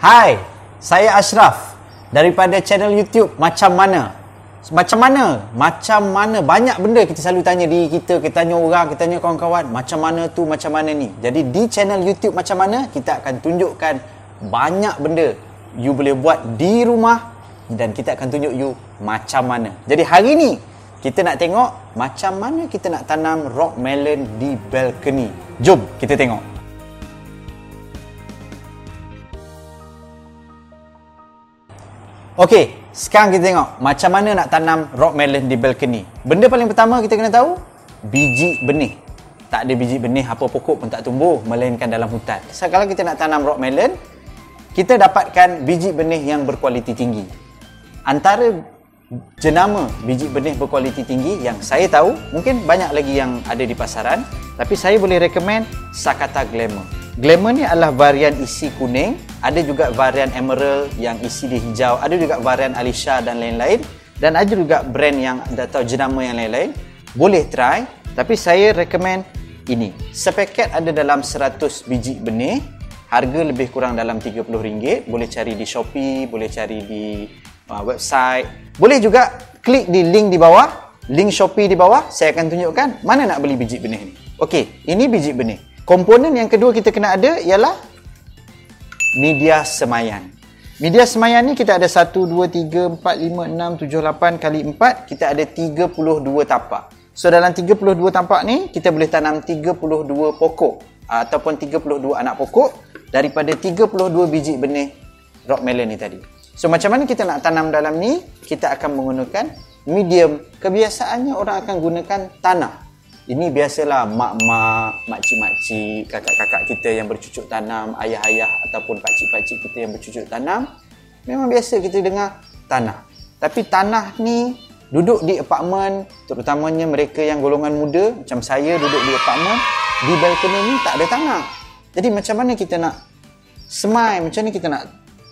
Hai, saya Ashraf daripada channel YouTube Macam Mana. Macam mana? Banyak benda kita selalu tanya diri kita tanya orang, kita tanya kawan-kawan, macam mana tu, macam mana ni. Jadi di channel YouTube Macam Mana, kita akan tunjukkan banyak benda you boleh buat di rumah dan kita akan tunjuk you macam mana. Jadi hari ni kita nak tengok macam mana kita nak tanam rock melon di balcony. Jom kita tengok. Okey, sekarang kita tengok macam mana nak tanam rock melon di balcony. Benda paling pertama kita kena tahu, biji benih. Tak ada biji benih, apa pokok pun tak tumbuh melainkan dalam hutan. So, kalau kita nak tanam rock melon, kita dapatkan biji benih yang berkualiti tinggi. Antara jenama biji benih berkualiti tinggi yang saya tahu, mungkin banyak lagi yang ada di pasaran, tapi saya boleh recommend Sakata Glamour. Glamour ni adalah varian isi kuning, ada juga varian emerald yang isi di hijau, ada juga varian Alicia dan lain-lain, dan ada juga brand yang atau jenama yang lain-lain. Boleh try, tapi saya recommend ini. Sepaket ada dalam 100 biji benih, harga lebih kurang dalam RM30. Boleh cari di Shopee, boleh cari di website. Boleh juga klik di link di bawah, link Shopee di bawah, saya akan tunjukkan mana nak beli biji benih ni. Okey, ini biji benih. Komponen yang kedua kita kena ada ialah media semayan. Media semayan ni kita ada 1, 2, 3, 4, 5, 6, 7, 8 kali 4. Kita ada 32 tapak. So dalam 32 tapak ni kita boleh tanam 32 pokok ataupun 32 anak pokok daripada 32 biji benih rock melon ni tadi. So macam mana kita nak tanam dalam ni? Kita akan menggunakan medium. Kebiasaannya orang akan gunakan tanah. Ini biasalah mak-mak, makcik-makcik, kakak-kakak kita yang bercucuk tanam, ayah-ayah ataupun pakcik-pakcik kita yang bercucuk tanam. Memang biasa kita dengar tanah. Tapi tanah ni duduk di apartmen, terutamanya mereka yang golongan muda, macam saya duduk di apartmen, di balkoni ni tak ada tanah. Jadi macam mana kita nak semai, macam mana kita nak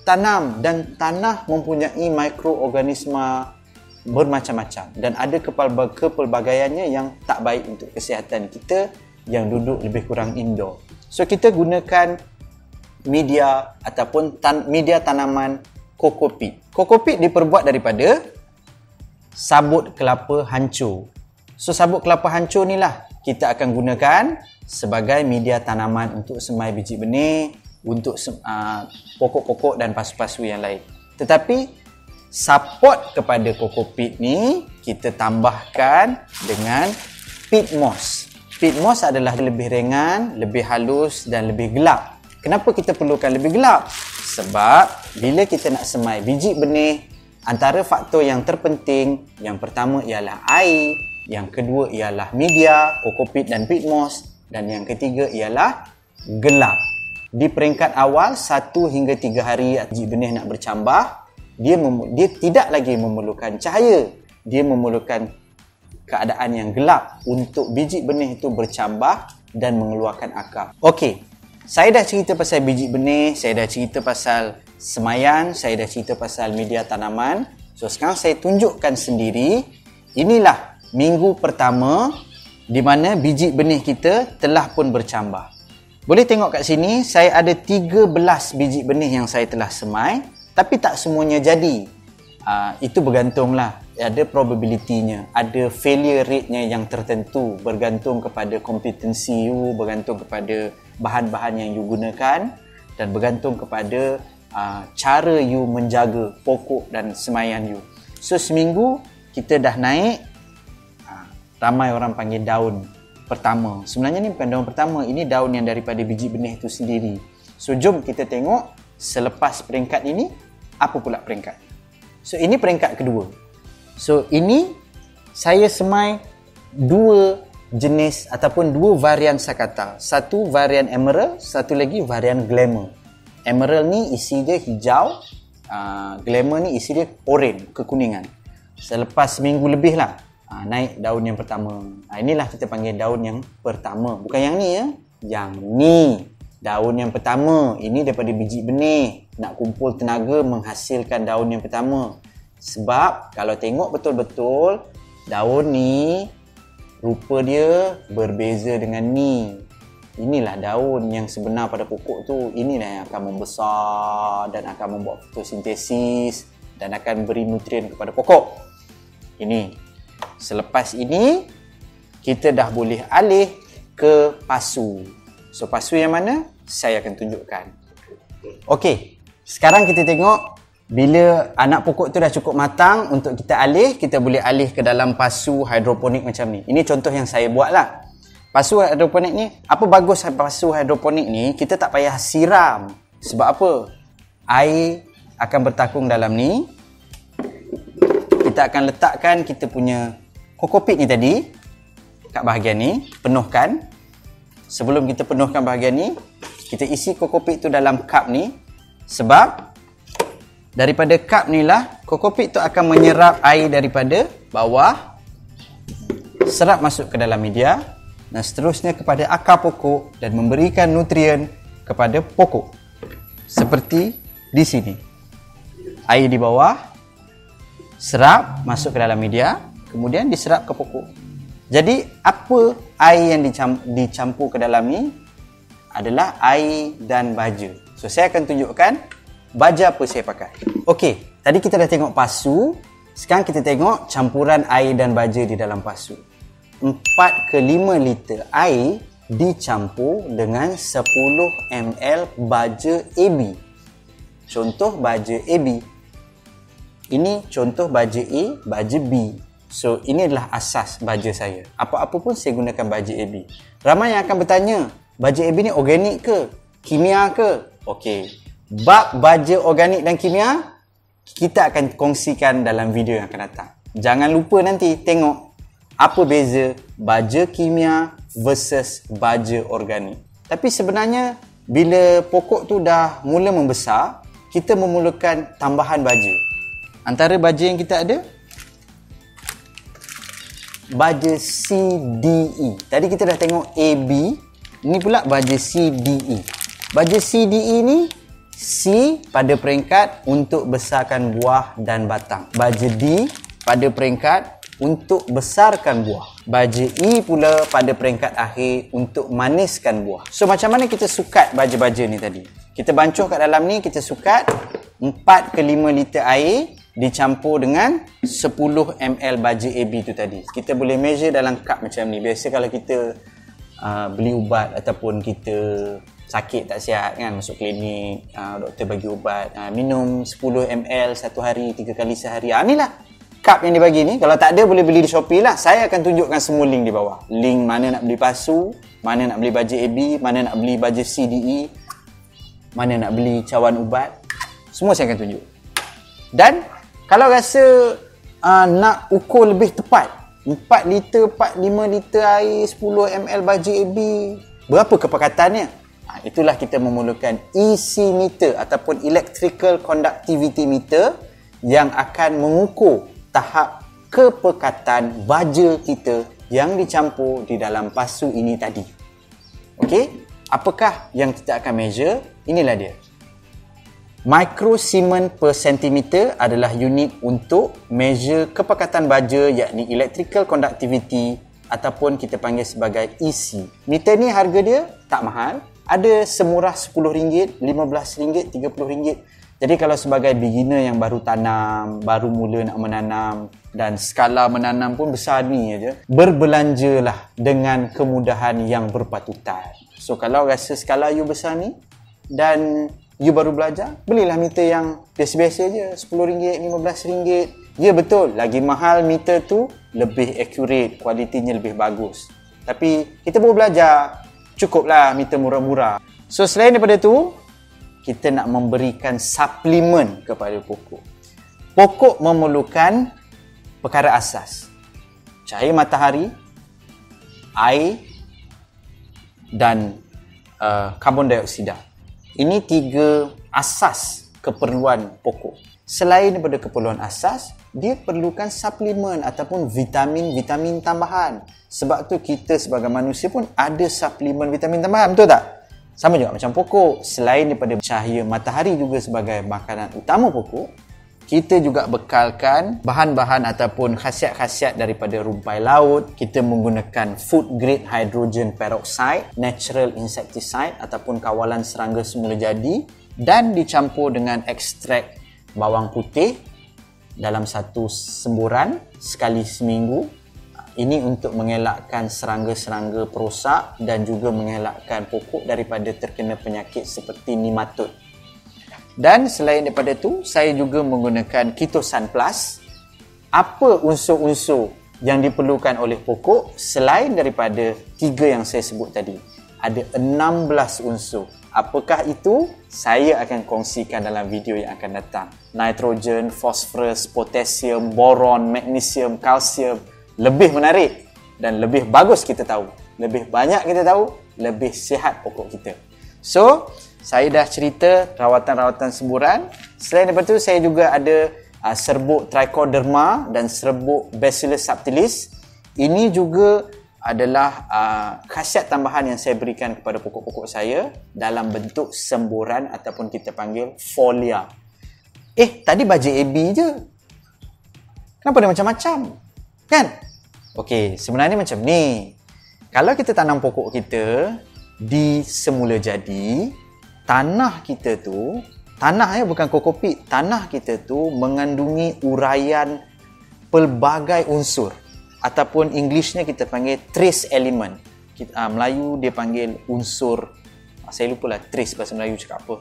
tanam, dan tanah mempunyai mikroorganisma bermacam-macam dan ada kepelbagaiannya yang tak baik untuk kesihatan kita yang duduk lebih kurang indoor. So kita gunakan media ataupun media tanaman kokopit. Kokopit diperbuat daripada sabut kelapa hancur. So sabut kelapa hancur ni lah kita akan gunakan sebagai media tanaman untuk semai biji benih, untuk pokok-pokok dan pasu-pasu yang lain. Tetapi support kepada kokopit ni kita tambahkan dengan peat moss. Peat moss adalah lebih ringan, lebih halus dan lebih gelap. Kenapa kita perlukan lebih gelap? Sebab bila kita nak semai biji benih, antara faktor yang terpenting, yang pertama ialah air, yang kedua ialah media, kokopit dan peat moss, dan yang ketiga ialah gelap. Di peringkat awal 1 hingga 3 hari biji benih nak bercambah, dia tidak lagi memerlukan cahaya, dia memerlukan keadaan yang gelap untuk biji benih itu bercambah dan mengeluarkan akar. Okey, saya dah cerita pasal biji benih, saya dah cerita pasal semayan, saya dah cerita pasal media tanaman. So sekarang saya tunjukkan sendiri, inilah minggu pertama di mana biji benih kita telah pun bercambah. Boleh tengok kat sini, saya ada 13 biji benih yang saya telah semai. Tapi tak semuanya jadi. Itu bergantunglah. Ada probability-nya. Ada failure rate-nya yang tertentu. Bergantung kepada kompetensi you, bergantung kepada bahan-bahan yang you gunakan, dan bergantung kepada cara you menjaga pokok dan semayan you. So seminggu kita dah naik, ramai orang panggil daun pertama. Sebenarnya ni bukan daun pertama, ini daun yang daripada biji benih itu sendiri. So jom kita tengok selepas peringkat ini, apa pula peringkat. So ini peringkat kedua. So ini saya semai 2 jenis ataupun 2 varian sakata. Satu varian emerald, satu lagi varian glamour. Emerald ni isi dia hijau, glamour ni isi dia oranye, kekuningan. Selepas seminggu lebih lah, naik daun yang pertama. Inilah kita panggil daun yang pertama. Bukan yang ni ya, yang ni. Daun yang pertama, ini daripada biji benih. Nak kumpul tenaga menghasilkan daun yang pertama. Sebab kalau tengok betul-betul, daun ni rupa dia berbeza dengan ni. inilah daun yang sebenar pada pokok tu. Inilah yang akan membesar dan akan membuat fotosintesis dan akan beri nutrien kepada pokok. Ini. Selepas ini, kita dah boleh alih ke pasu. So, pasu yang mana? Saya akan tunjukkan. Okey, sekarang kita tengok bila anak pokok tu dah cukup matang untuk kita alih, kita boleh alih ke dalam pasu hidroponik macam ni. Ini contoh yang saya buat lah. Pasu hidroponik ni, apa bagus pasu hidroponik ni, kita tak payah siram. Sebab apa? Air akan bertakung dalam ni. Kita akan letakkan kita punya kokopit ni tadi kat bahagian ni, penuhkan. Sebelum kita penuhkan bahagian ni, kita isi kokopit tu dalam cup ni. Sebab daripada cup ni lah, kokopit tu akan menyerap air daripada bawah, serap masuk ke dalam media dan seterusnya kepada akar pokok dan memberikan nutrien kepada pokok. Seperti di sini. Air di bawah, serap masuk ke dalam media, kemudian diserap ke pokok. Jadi, apa air yang dicampur ke dalam ni adalah air dan baja. So, saya akan tunjukkan baja apa saya pakai. Okey, tadi kita dah tengok pasu. Sekarang kita tengok campuran air dan baja di dalam pasu. 4 ke 5 liter air dicampur dengan 10 ml baja AB. Contoh baja AB. Ini contoh baja A, baja B. So, ini adalah asas baja saya. Apa-apa pun saya gunakan baja AB. Ramai yang akan bertanya, baja AB ni organik ke? Kimia ke? Okey. Bab baja organik dan kimia, kita akan kongsikan dalam video yang akan datang. Jangan lupa nanti tengok apa beza baja kimia versus baja organik. Tapi sebenarnya, bila pokok tu dah mula membesar, kita memerlukan tambahan baja. Antara baja yang kita ada, baja CDE. Tadi kita dah tengok AB. Ini pula baja CDE. Baja CDE ni, C pada peringkat untuk besarkan buah dan batang. Baja D pada peringkat untuk besarkan buah. Baja E pula pada peringkat akhir untuk maniskan buah. So, macam mana kita sukat baja-baja ni tadi? Kita bancuh kat dalam ni, kita sukat 4 ke 5 liter air dicampur dengan 10 ml baja AB tu tadi. Kita boleh measure dalam cup macam ni. Biasa kalau kita beli ubat ataupun kita sakit tak sihat kan, masuk klinik, doktor bagi ubat, minum 10 ml satu hari, 3 kali sehari. Inilah cup yang dibagi ni. Kalau tak ada, boleh beli di Shopee lah. Saya akan tunjukkan semua link di bawah. Link mana nak beli pasu, mana nak beli baja AB, mana nak beli baja CDE, mana nak beli cawan ubat. Semua saya akan tunjuk. Dan kalau rasa nak ukur lebih tepat, 4 liter, 4-5 liter air, 10 ml baja AB, berapa kepekatannya? Itulah kita memerlukan EC meter ataupun Electrical Conductivity Meter yang akan mengukur tahap kepekatan baja kita yang dicampur di dalam pasu ini tadi. Okey, apakah yang kita akan measure? Inilah dia. Microsiemen per centimeter adalah unit untuk measure kepekatan baja, yakni electrical conductivity ataupun kita panggil sebagai EC. Meter ni harga dia tak mahal. Ada semurah RM10, RM15, RM30. Jadi kalau sebagai beginner yang baru tanam, baru mula nak menanam dan skala menanam pun besar ni aja, berbelanjalah dengan kemudahan yang berpatutan. So kalau rasa skala you besar ni dan you baru belajar, belilah meter yang biasa-biasa je, RM10, RM15. Ya betul, lagi mahal meter tu lebih accurate, kualitinya lebih bagus. Tapi kita baru belajar, cukuplah meter murah-murah. So selain daripada tu, kita nak memberikan suplemen kepada pokok. Pokok memerlukan perkara asas. Cahaya matahari, air dan karbon dioksida. Ini 3 asas keperluan pokok. Selain daripada keperluan asas, dia perlukan suplemen ataupun vitamin-vitamin tambahan. Sebab tu kita sebagai manusia pun ada suplemen vitamin tambahan, betul tak? Sama juga macam pokok. Selain daripada cahaya matahari juga sebagai makanan utama pokok, kita juga bekalkan bahan-bahan ataupun khasiat-khasiat daripada rumpai laut. Kita menggunakan food grade hydrogen peroxide, natural insecticide ataupun kawalan serangga semula jadi, dan dicampur dengan ekstrak bawang putih dalam satu semburan sekali seminggu. Ini untuk mengelakkan serangga-serangga perosak dan juga mengelakkan pokok daripada terkena penyakit seperti nematod. Dan selain daripada itu, saya juga menggunakan Kitosan Plus. Apa unsur-unsur yang diperlukan oleh pokok selain daripada 3 yang saya sebut tadi? Ada 16 unsur. Apakah itu? Saya akan kongsikan dalam video yang akan datang. Nitrogen, fosforus, potasium, boron, magnesium, kalsium. Lebih menarik dan lebih bagus kita tahu. Lebih banyak kita tahu, lebih sihat pokok kita. So, saya dah cerita rawatan-rawatan semburan. Selain daripada itu, saya juga ada serbuk Trichoderma dan serbuk Bacillus subtilis. Ini juga adalah khasiat tambahan yang saya berikan kepada pokok-pokok saya dalam bentuk semburan ataupun kita panggil folia. Tadi baja AB je. Kenapa dia macam-macam? Kan? Okey, sebenarnya macam ni. Kalau kita tanam pokok kita di semula jadi, tanah kita tu, tanah bukan kokopit, tanah kita tu mengandungi uraian pelbagai unsur ataupun Englishnya kita panggil trace element. Melayu dia panggil unsur, saya lupa lah trace bahasa Melayu cakap apa.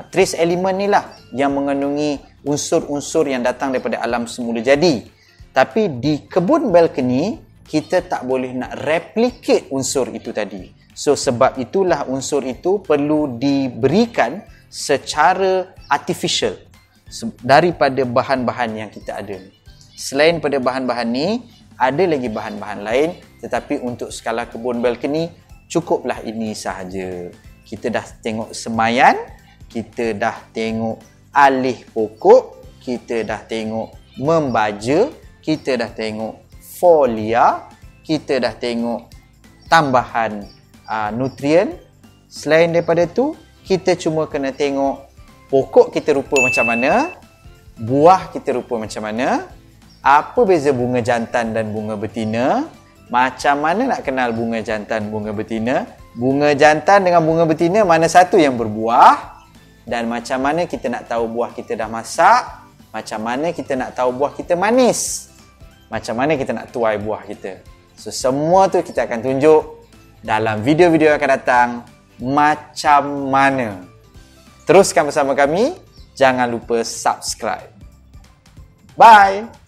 Trace element ni lah yang mengandungi unsur-unsur yang datang daripada alam semula jadi. Tapi di kebun balkoni, kita tak boleh nak replicate unsur itu tadi. So, sebab itulah unsur itu perlu diberikan secara artificial daripada bahan-bahan yang kita ada. Selain pada bahan-bahan ni, ada lagi bahan-bahan lain. Tetapi untuk skala kebun balkoni, cukuplah ini sahaja. Kita dah tengok semayan, kita dah tengok alih pokok, kita dah tengok membaja, kita dah tengok folia, kita dah tengok tambahan nutrien. Selain daripada tu, kita cuma kena tengok pokok kita rupa macam mana, buah kita rupa macam mana, apa beza bunga jantan dan bunga betina, macam mana nak kenal bunga jantan, bunga betina, bunga jantan dengan bunga betina mana satu yang berbuah, dan macam mana kita nak tahu buah kita dah masak, macam mana kita nak tahu buah kita manis, macam mana kita nak tuai buah kita. So, semua tu kita akan tunjuk dalam video-video yang akan datang macam mana. Teruskan bersama kami. Jangan lupa subscribe. Bye!